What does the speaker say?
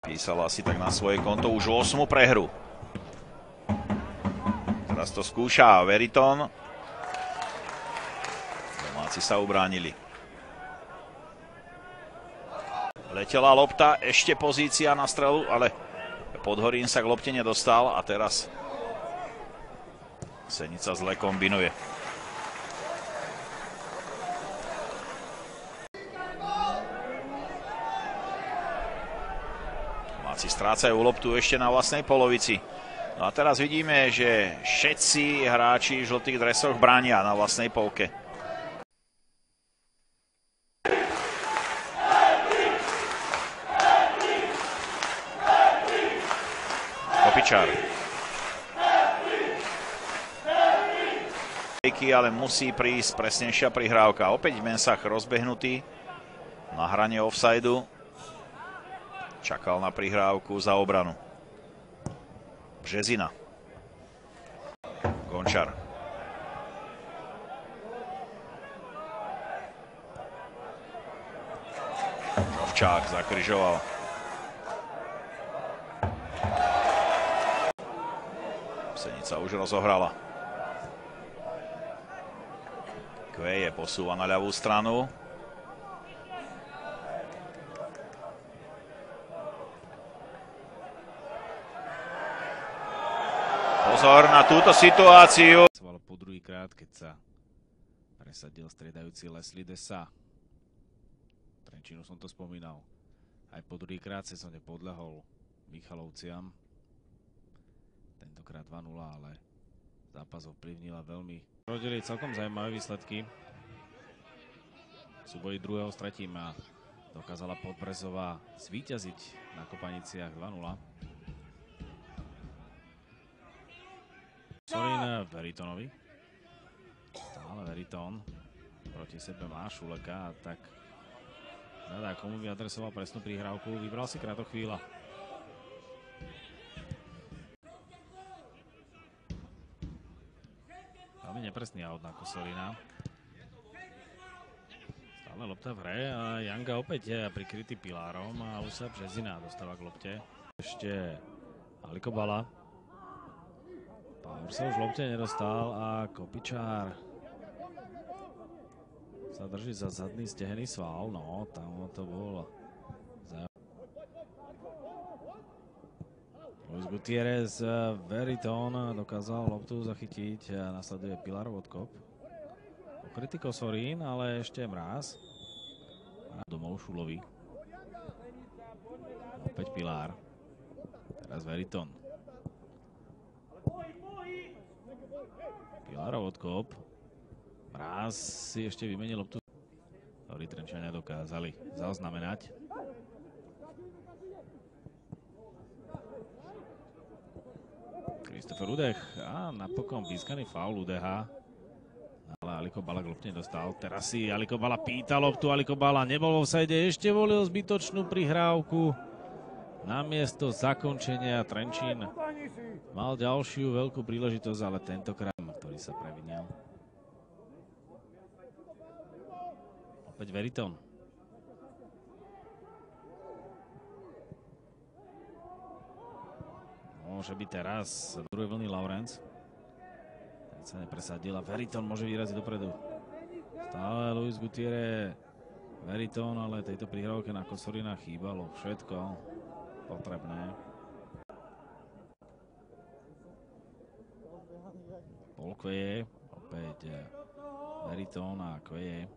Písal asi tak na svoje konto už 8. prehru. Teraz to skúša Veriton. Domáci sa ubránili. Letela lopta, ešte pozícia na strelu, ale Podhorín sa k lopte nedostal a teraz Senica zle kombinuje. Domáci strácajú loptu ešte na vlastnej polovici. No a teraz vidíme, že všetci hráči v žltých dresoch bránia na vlastnej polke. Kopičár. Ale musí prísť presnejšia prihrávka. Opäť Mensah rozbehnutý na hrane offsideu. Čakal na prihrávku za obranu. Březina. Gončar. Ovčák zakryžoval. Senica už rozohrala. Kveje posúva na ľavú stranu. Pozor na túto situáciu. Po druhýkrát, keď sa presadil striedajúci Leslie Desa. Trenčínu som to spomínal. Aj po druhýkrát sezóne podľahol Michalovciam. Tentokrát 2-0, ale zápas ovplyvnila veľmi. Rodili celkom zaujímavé výsledky. V súboji druhého s tretím dokázala Podbrezová zvíťaziť na Kopaniciach 2-0. Sorin Veritonovi. Stále Veriton proti sebe má Šuleka, tak hľadá, komu by adresoval presnú prihrávku. Vybral si Kratochvíľa. Veľmi nepresný aut na Kosorina. Stále lopta v hre a Janga opäť prikrytý Pilárom a už sa Březina dostáva k lopte. Ešte Alikobala. Power sa už v lopte nedostal a Kopičár sa drží za zadný stehenný sval. No, tam to bol Luis Gutierrez. Veriton dokázal loptu zachytiť a nasleduje Pilárov odkop. Ukrytý Kosorín, ale ešte Mráz. A domov Šulovi. Opäť Pilár. Teraz Veriton. Pilárov odkop. Mráz si ešte vymenil loptu, ktorí Trenčania dokázali zaznamenať. Kristofer Udech a napokon pískaný faul Udeha. Ale Alikobala k lopte nedostal. Teraz si Alikobala pýta loptu. Alikobala nebol vo offside, ešte volil zbytočnú prihrávku. Namiesto zakončenia Trenčín mal ďalšiu veľkú príležitosť, ale tentokrát, ktorý sa previnil. Opäť Veriton. Môže byť teraz druhej vlny Laurenc. Ten sa nepresadil a Veriton môže vyraziť dopredu. Stále Luis Gutierrez. Veriton, ale tejto prihrávke na Kosorina chýbalo všetko potrebné. Paul Kveje, opäť Veriton a Kveje.